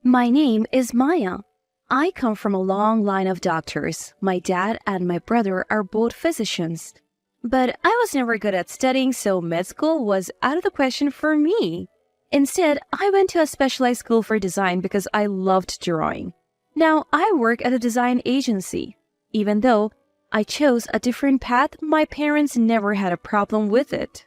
My name is Maya. I come from a long line of doctors. My dad and my brother are both physicians. But I was never good at studying, so med school was out of the question for me. Instead, I went to a specialized school for design because I loved drawing. Now, I work at a design agency. Even though I chose a different path, my parents never had a problem with it.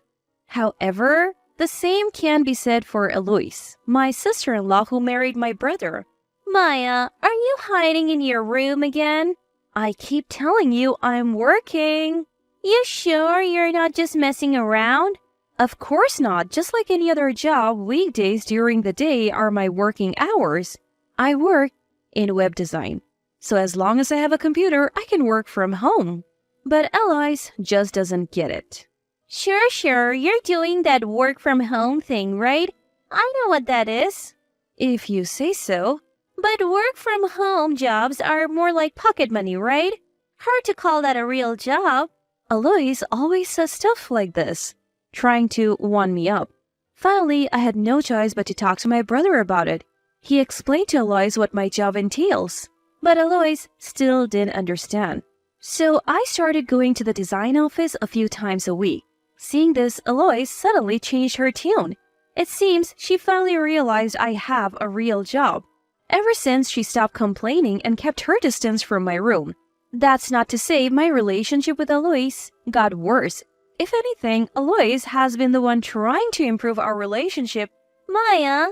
However, the same can be said for Eloise, my sister-in-law who married my brother. Maya, are you hiding in your room again? I keep telling you I'm working. You sure you're not just messing around? Of course not. Just like any other job, weekdays during the day are my working hours. I work in web design. So as long as I have a computer, I can work from home. But Eloise just doesn't get it. Sure, you're doing that work from home thing, right? I know what that is. If you say so. But work from home jobs are more like pocket money, right? Hard to call that a real job. Eloise always says stuff like this, trying to one me up. Finally, I had no choice but to talk to my brother about it. He explained to Eloise what my job entails. But Eloise still didn't understand. So I started going to the design office a few times a week. Seeing this, Eloise suddenly changed her tune. It seems she finally realized I have a real job. Ever since, she stopped complaining and kept her distance from my room. That's not to say my relationship with Eloise got worse. If anything, Eloise has been the one trying to improve our relationship. Maya,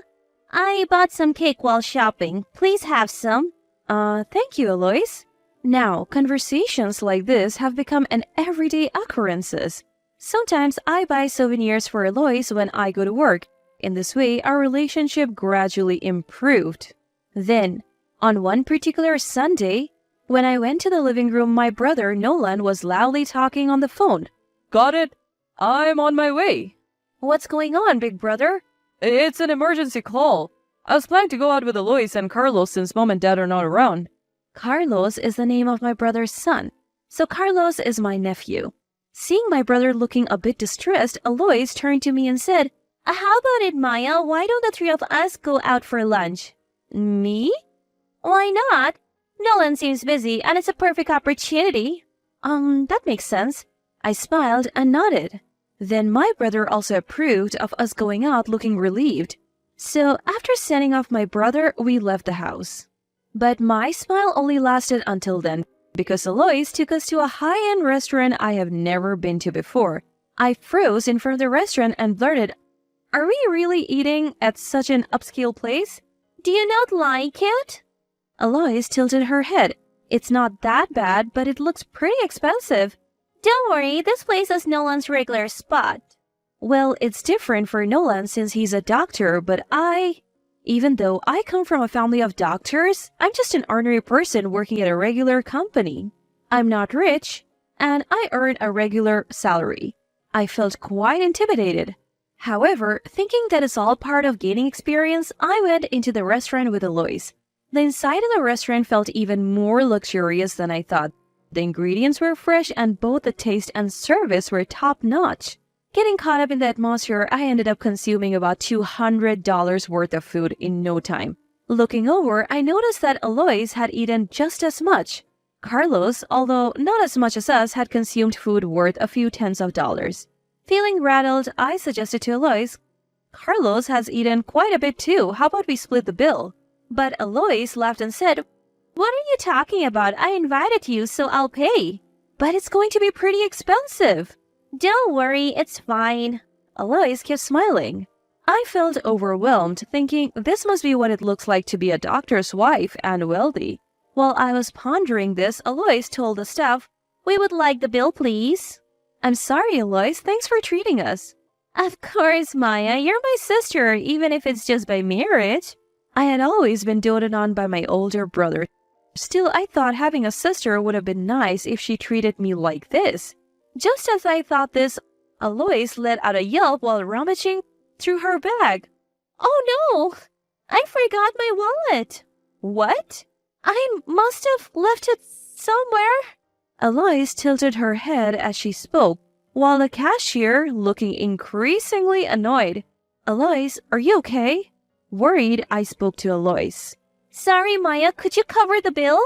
I bought some cake while shopping. Please have some. Thank you, Eloise. Now, conversations like this have become an everyday occurrences. Sometimes I buy souvenirs for Eloise when I go to work. In this way, our relationship gradually improved. Then, on one particular Sunday, when I went to the living room, my brother Nolan was loudly talking on the phone. Got it. I'm on my way. What's going on, big brother? It's an emergency call. I was planning to go out with Eloise and Carlos since mom and dad are not around. Carlos is the name of my brother's son, so Carlos is my nephew. Seeing my brother looking a bit distressed, Eloise turned to me and said, How about it, Maya? Why don't the three of us go out for lunch? Me? Why not? Nolan seems busy and it's a perfect opportunity. That makes sense. I smiled and nodded. Then my brother also approved of us going out looking relieved. So after sending off my brother, we left the house. But my smile only lasted until then, because Eloise took us to a high-end restaurant I have never been to before. I froze in front of the restaurant and blurted, Are we really eating at such an upscale place? Do you not like it? Eloise tilted her head. It's not that bad, but it looks pretty expensive. Don't worry, this place is Nolan's regular spot. Well, it's different for Nolan since he's a doctor, but even though I come from a family of doctors, I'm just an ordinary person working at a regular company. I'm not rich, and I earn a regular salary. I felt quite intimidated. However, thinking that it's all part of gaining experience, I went into the restaurant with Eloise. The inside of the restaurant felt even more luxurious than I thought. The ingredients were fresh and both the taste and service were top-notch. Getting caught up in the atmosphere, I ended up consuming about $200 worth of food in no time. Looking over, I noticed that Eloise had eaten just as much. Carlos, although not as much as us, had consumed food worth a few tens of dollars. Feeling rattled, I suggested to Eloise, Carlos has eaten quite a bit too. How about we split the bill? But Eloise laughed and said, What are you talking about? I invited you, so I'll pay. But it's going to be pretty expensive. Don't worry, it's fine. Eloise kept smiling. I felt overwhelmed, thinking this must be what it looks like to be a doctor's wife and wealthy. While I was pondering this, Eloise told the staff, We would like the bill, please. I'm sorry, Eloise. Thanks for treating us. Of course, Maya. You're my sister, even if it's just by marriage. I had always been doted on by my older brother. Still, I thought having a sister would have been nice if she treated me like this. Just as I thought this, Eloise let out a yelp while rummaging through her bag. Oh no! I forgot my wallet. What? I must have left it somewhere. Eloise tilted her head as she spoke, while the cashier, looking increasingly annoyed. Eloise, are you okay? Worried, I spoke to Alois. Sorry, Maya, could you cover the bill?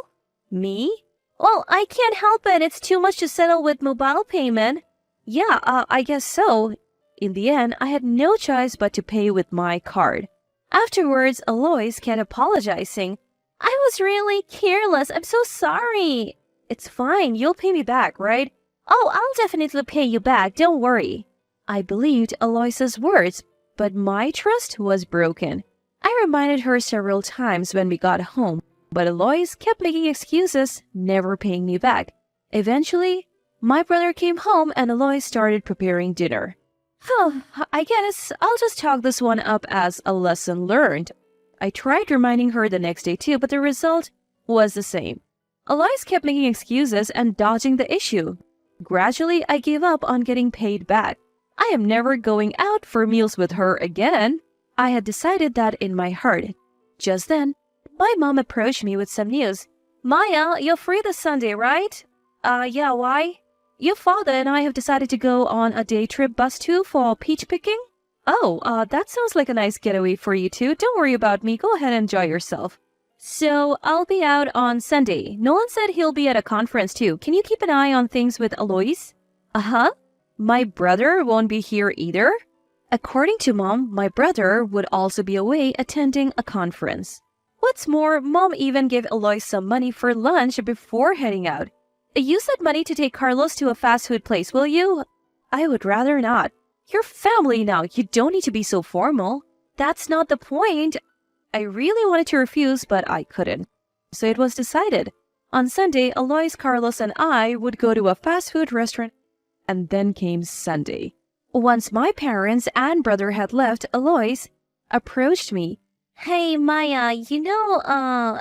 Me? Well, I can't help it. It's too much to settle with mobile payment. Yeah, I guess so. In the end, I had no choice but to pay with my card. Afterwards, Alois kept apologizing. I was really careless. I'm so sorry. It's fine. You'll pay me back, right? Oh, I'll definitely pay you back. Don't worry. I believed Alois's words, but my trust was broken. I reminded her several times when we got home, but Alois kept making excuses, never paying me back. Eventually, my brother came home and Alois started preparing dinner. I guess I'll just chalk this one up as a lesson learned. I tried reminding her the next day too, but the result was the same. Alois kept making excuses and dodging the issue. Gradually, I gave up on getting paid back. I am never going out for meals with her again. I had decided that in my heart. Just then, my mom approached me with some news. Maya, you're free this Sunday, right? Yeah, why? Your father and I have decided to go on a day trip bus tour for peach picking. Oh, that sounds like a nice getaway for you two. Don't worry about me. Go ahead and enjoy yourself. So, I'll be out on Sunday. Nolan said he'll be at a conference too. Can you keep an eye on things with Alois? Uh-huh. My brother won't be here either? According to Mom, my brother would also be away attending a conference. What's more, Mom even gave Alois some money for lunch before heading out. Use that money to take Carlos to a fast food place, will you? I would rather not. You're family now. You don't need to be so formal. That's not the point. I really wanted to refuse, but I couldn't. So it was decided. On Sunday, Alois, Carlos, and I would go to a fast food restaurant. And then came Sunday. Once my parents and brother had left, Alois approached me. Hey, Maya,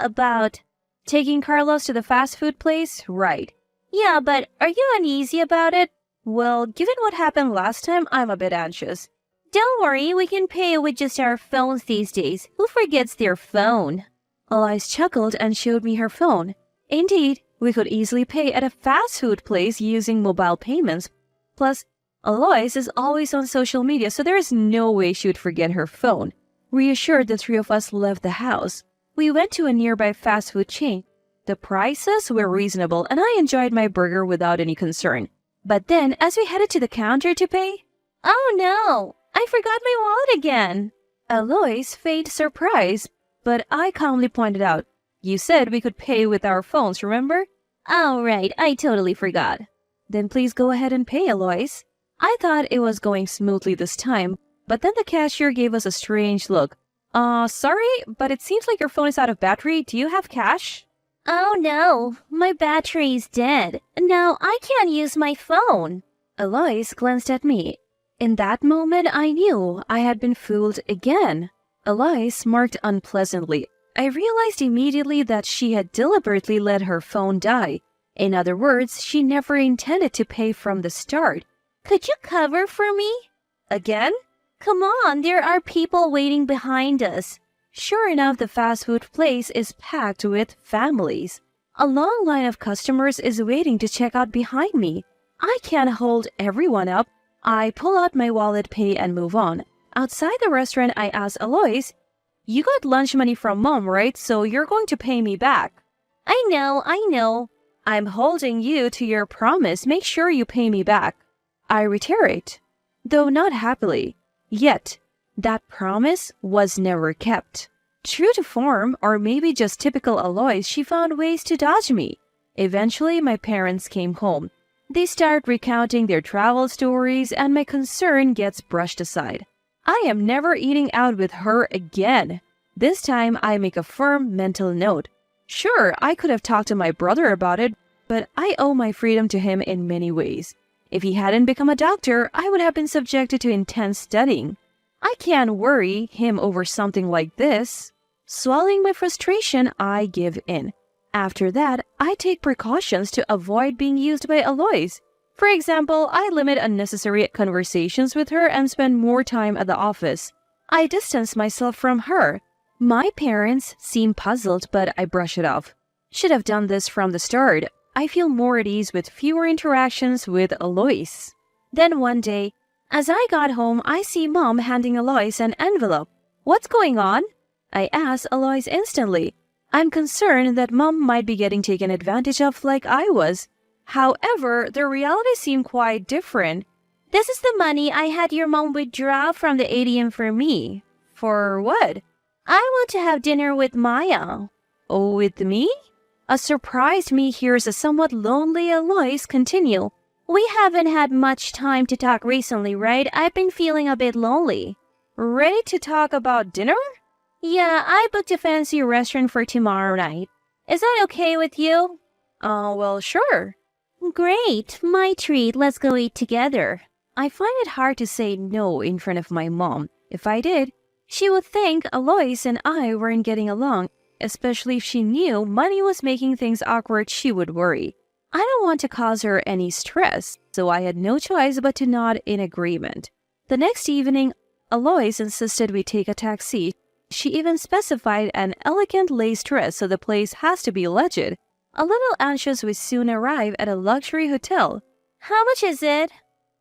about taking Carlos to the fast food place? Right. Yeah, but are you uneasy about it? Well, given what happened last time, I'm a bit anxious. Don't worry, we can pay with just our phones these days. Who forgets their phone? Alois chuckled and showed me her phone. Indeed, we could easily pay at a fast food place using mobile payments. Plus, Alois is always on social media, so there is no way she would forget her phone. Reassured, the three of us left the house. We went to a nearby fast food chain. The prices were reasonable, and I enjoyed my burger without any concern. But then, as we headed to the counter to pay, oh no! I forgot my wallet again! Alois feigned surprise, but I calmly pointed out, you said we could pay with our phones, remember? Oh, right, I totally forgot. Then please go ahead and pay, Alois. I thought it was going smoothly this time, but then the cashier gave us a strange look. Sorry, but it seems like your phone is out of battery. Do you have cash? Oh no, my battery's dead. Now I can't use my phone. Alois glanced at me. In that moment, I knew I had been fooled again. Alois smirked unpleasantly. I realized immediately that she had deliberately let her phone die. In other words, she never intended to pay from the start. Could you cover for me? Again? Come on, there are people waiting behind us. Sure enough, the fast food place is packed with families. A long line of customers is waiting to check out behind me. I can't hold everyone up. I pull out my wallet, pay, and move on. Outside the restaurant, I ask Alois, you got lunch money from Mom, right? So you're going to pay me back. I know. I'm holding you to your promise. Make sure you pay me back. I reiterate, though not happily. Yet, that promise was never kept. True to form, or maybe just typical Alois, she found ways to dodge me. Eventually, my parents came home. They start recounting their travel stories, and my concern gets brushed aside. I am never eating out with her again. This time, I make a firm mental note. Sure, I could have talked to my brother about it, but I owe my freedom to him in many ways. If he hadn't become a doctor, I would have been subjected to intense studying. I can't worry him over something like this. Swallowing my frustration, I give in. After that, I take precautions to avoid being used by Alois. For example, I limit unnecessary conversations with her and spend more time at the office. I distance myself from her. My parents seem puzzled, but I brush it off. Should have done this from the start. I feel more at ease with fewer interactions with Alois. Then one day, as I got home, I see Mom handing Alois an envelope. What's going on? I asked Alois instantly. I'm concerned that Mom might be getting taken advantage of like I was. However, the reality seemed quite different. This is the money I had your mom withdraw from the ATM for me. For what? I want to have dinner with Maya. Oh, with me? A surprised me hears a somewhat lonely Alois continue. We haven't had much time to talk recently, right? I've been feeling a bit lonely. Ready to talk about dinner? Yeah, I booked a fancy restaurant for tomorrow night. Is that okay with you? Well, sure. Great, my treat. Let's go eat together. I find it hard to say no in front of my mom. If I did, she would think Alois and I weren't getting along, especially if she knew money was making things awkward. She would worry. I don't want to cause her any stress, so I had no choice but to nod in agreement. The next evening, Alois insisted we take a taxi. She even specified an elegant lace dress, so the place has to be legit. A little anxious, we soon arrive at a luxury hotel. How much is it?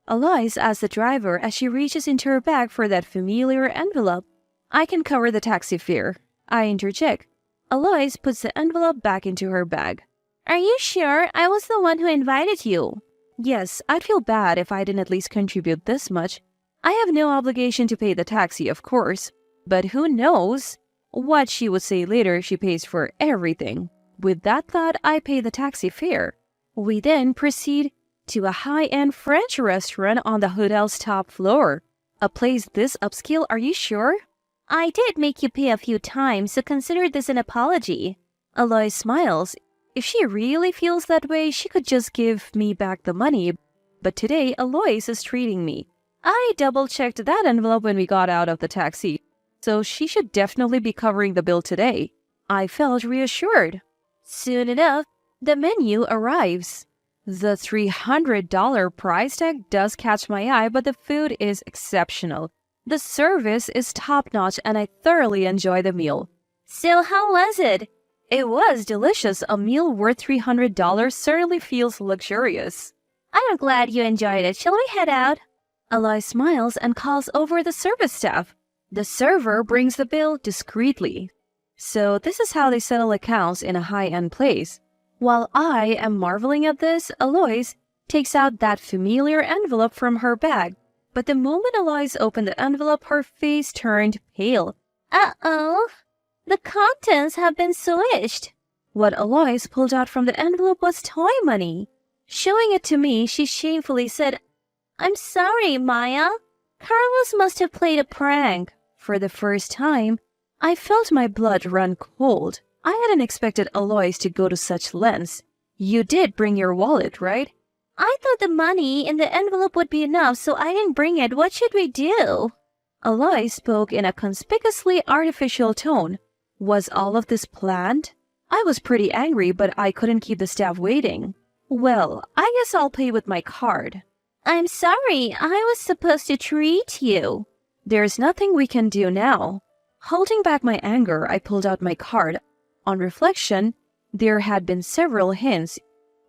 Alois asks the driver as she reaches into her bag for that familiar envelope. I can cover the taxi fare. I interject. Alois puts the envelope back into her bag. Are you sure? I was the one who invited you. Yes, I'd feel bad if I didn't at least contribute this much. I have no obligation to pay the taxi, of course. But who knows what she would say later if she pays for everything. With that thought, I pay the taxi fare. We then proceed to a high-end French restaurant on the hotel's top floor. A place this upscale, are you sure? I did make you pay a few times, so consider this an apology. Alois smiles. If she really feels that way, she could just give me back the money. But today, Alois is treating me. I double-checked that envelope when we got out of the taxi, so she should definitely be covering the bill today. I felt reassured. Soon enough, the menu arrives. The $300 price tag does catch my eye, but the food is exceptional. The service is top-notch and I thoroughly enjoy the meal. So how was it? It was delicious. A meal worth $300 certainly feels luxurious. I'm glad you enjoyed it. Shall we head out? Alois smiles and calls over the service staff. The server brings the bill discreetly. So this is how they settle accounts in a high-end place. While I am marveling at this, Alois takes out that familiar envelope from her bag. But the moment Alois opened the envelope, her face turned pale. Uh-oh. The contents have been switched. What Alois pulled out from the envelope was toy money. Showing it to me, she shamefully said, I'm sorry, Maya. Carlos must have played a prank. For the first time, I felt my blood run cold. I hadn't expected Alois to go to such lengths. You did bring your wallet, right? I thought the money in the envelope would be enough, so I didn't bring it. What should we do? Alois spoke in a conspicuously artificial tone. Was all of this planned? I was pretty angry, but I couldn't keep the staff waiting. Well, I guess I'll pay with my card. I'm sorry, I was supposed to treat you. There's nothing we can do now. Holding back my anger, I pulled out my card. On reflection, there had been several hints.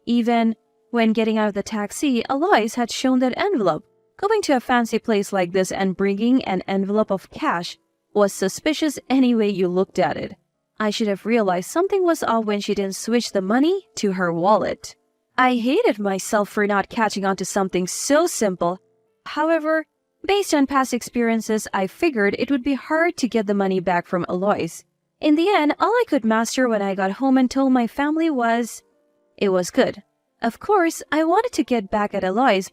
Even when getting out of the taxi, Alois had shown that envelope. Going to a fancy place like this and bringing an envelope of cash was suspicious any way you looked at it. I should have realized something was off when she didn't switch the money to her wallet. I hated myself for not catching on to something so simple. However, based on past experiences, I figured it would be hard to get the money back from Alois. In the end, all I could master when I got home and told my family was, it was good. Of course, I wanted to get back at Alois,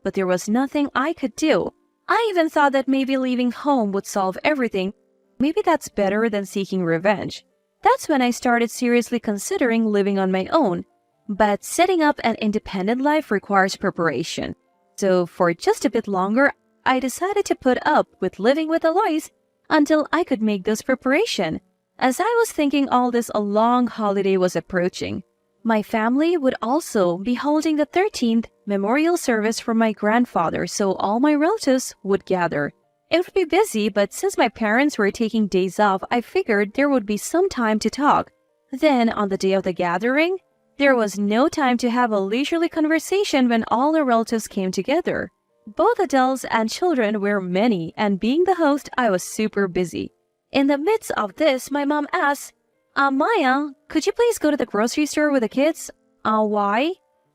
but there was nothing I could do. I even thought that maybe leaving home would solve everything. Maybe that's better than seeking revenge. That's when I started seriously considering living on my own. But setting up an independent life requires preparation. So for just a bit longer, I decided to put up with living with Alois until I could make this preparation. As I was thinking all this, a long holiday was approaching. My family would also be holding the 13th memorial service for my grandfather, so all my relatives would gather. It would be busy, but since my parents were taking days off, I figured there would be some time to talk. Then, on the day of the gathering, there was no time to have a leisurely conversation when all the relatives came together. Both adults and children were many, and being the host, I was super busy. In the midst of this, my mom asked, Maya, could you please go to the grocery store with the kids? Why?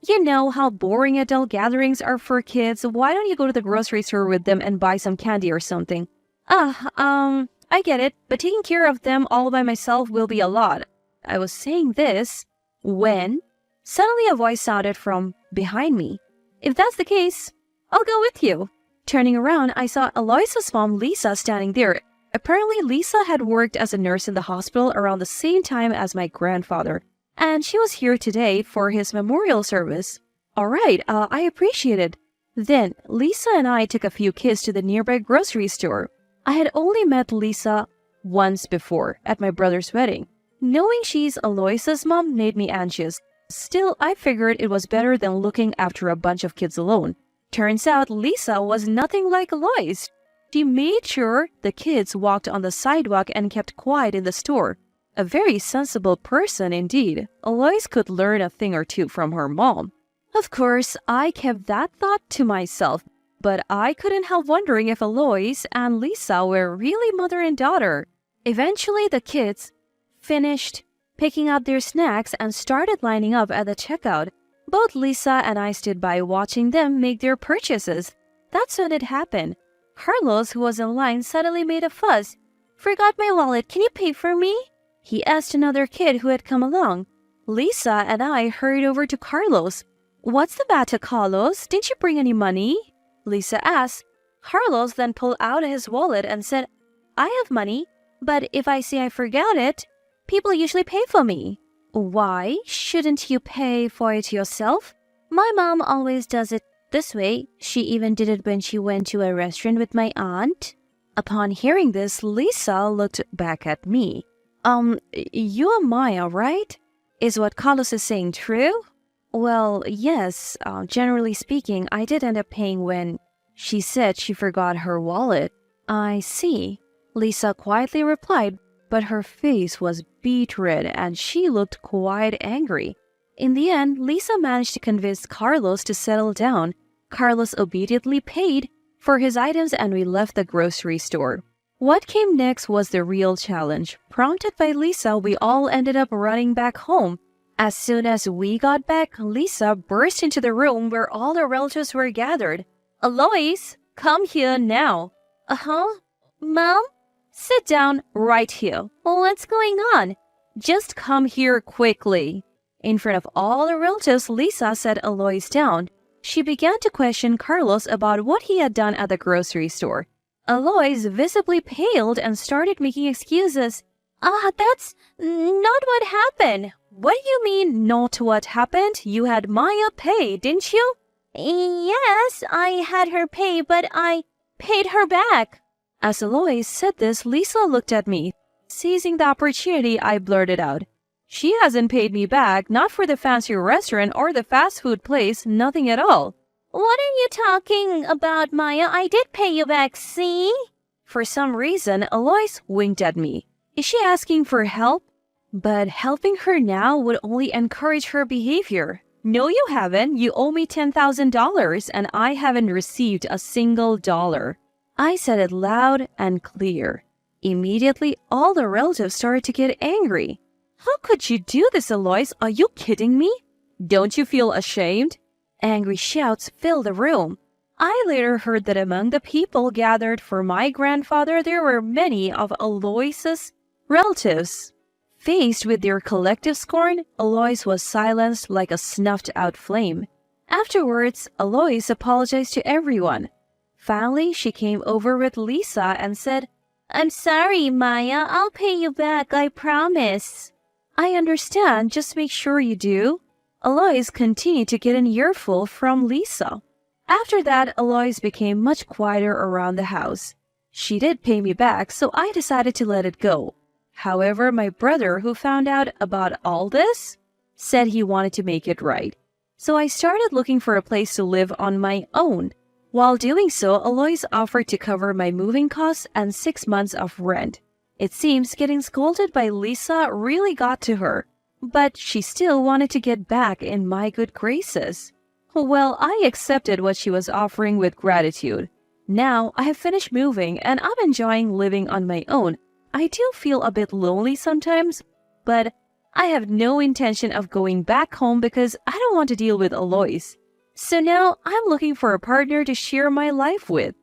You know how boring adult gatherings are for kids. Why don't you go to the grocery store with them and buy some candy or something? I get it, but taking care of them all by myself will be a lot. I was saying this when suddenly a voice sounded from behind me. If that's the case, I'll go with you. Turning around, I saw Aloysa's mom, Lisa, standing there. Apparently, Lisa had worked as a nurse in the hospital around the same time as my grandfather, and she was here today for his memorial service. All right, I appreciate it. Then, Lisa and I took a few kids to the nearby grocery store. I had only met Lisa once before, at my brother's wedding. Knowing she's Aloysa's mom made me anxious. Still, I figured it was better than looking after a bunch of kids alone. Turns out Lisa was nothing like Aloys. She made sure the kids walked on the sidewalk and kept quiet in the store. A very sensible person indeed. Aloys could learn a thing or two from her mom. Of course, I kept that thought to myself, but I couldn't help wondering if Aloys and Lisa were really mother and daughter. Eventually, the kids finished picking up their snacks and started lining up at the checkout. Both Lisa and I stood by watching them make their purchases. That's when it happened. Carlos, who was in line, suddenly made a fuss. "Forgot my wallet, can you pay for me?" he asked another kid who had come along. Lisa and I hurried over to Carlos. "What's the matter, Carlos? Didn't you bring any money?" Lisa asked. Carlos then pulled out his wallet and said, "I have money, but if I say I forgot it, people usually pay for me." "Why shouldn't you pay for it yourself?" "My mom always does it this way. She even did it when she went to a restaurant with my aunt." Upon hearing this, Lisa looked back at me. You are Maya, right? Is what Carlos is saying true?" "Well, yes. Generally speaking, I did end up paying when she said she forgot her wallet." "I see," Lisa quietly replied, but her face was beet red and she looked quite angry. In the end, Lisa managed to convince Carlos to settle down. Carlos obediently paid for his items and we left the grocery store. What came next was the real challenge. Prompted by Lisa, we all ended up running back home. As soon as we got back, Lisa burst into the room where all the relatives were gathered. "Aloys, come here now." "Mom?" "Sit down right here." "What's going on?" "Just come here quickly." In front of all the relatives, Lisa set Aloys down. She began to question Carlos about what he had done at the grocery store. Aloys visibly paled and started making excuses. That's not what happened." "What do you mean, not what happened? You had Maya pay, didn't you?" "Yes, I had her pay, but I paid her back." As Aloys said this, Lisa looked at me. Seizing the opportunity, I blurted out, "She hasn't paid me back, not for the fancy restaurant or the fast food place, nothing at all." "What are you talking about, Maya? I did pay you back, see?" For some reason, Aloys winked at me. Is she asking for help? But helping her now would only encourage her behavior. "No, you haven't. You owe me $10,000 and I haven't received a single dollar." I said it loud and clear. Immediately, all the relatives started to get angry. "How could you do this, Aloys? Are you kidding me? Don't you feel ashamed?" Angry shouts filled the room. I later heard that among the people gathered for my grandfather, there were many of Aloys's relatives. Faced with their collective scorn, Aloys was silenced like a snuffed-out flame. Afterwards, Aloys apologized to everyone. Finally, she came over with Lisa and said, "I'm sorry, Maya. I'll pay you back, I promise." "I understand. Just make sure you do." Aloys continued to get an earful from Lisa. After that, Aloys became much quieter around the house. She did pay me back, so I decided to let it go. However, my brother, who found out about all this, said he wanted to make it right. So I started looking for a place to live on my own. While doing so, Aloys offered to cover my moving costs and 6 months of rent. It seems getting scolded by Lisa really got to her, but she still wanted to get back in my good graces. Well, I accepted what she was offering with gratitude. Now I have finished moving and I'm enjoying living on my own. I do feel a bit lonely sometimes, but I have no intention of going back home because I don't want to deal with Alois. So now I'm looking for a partner to share my life with.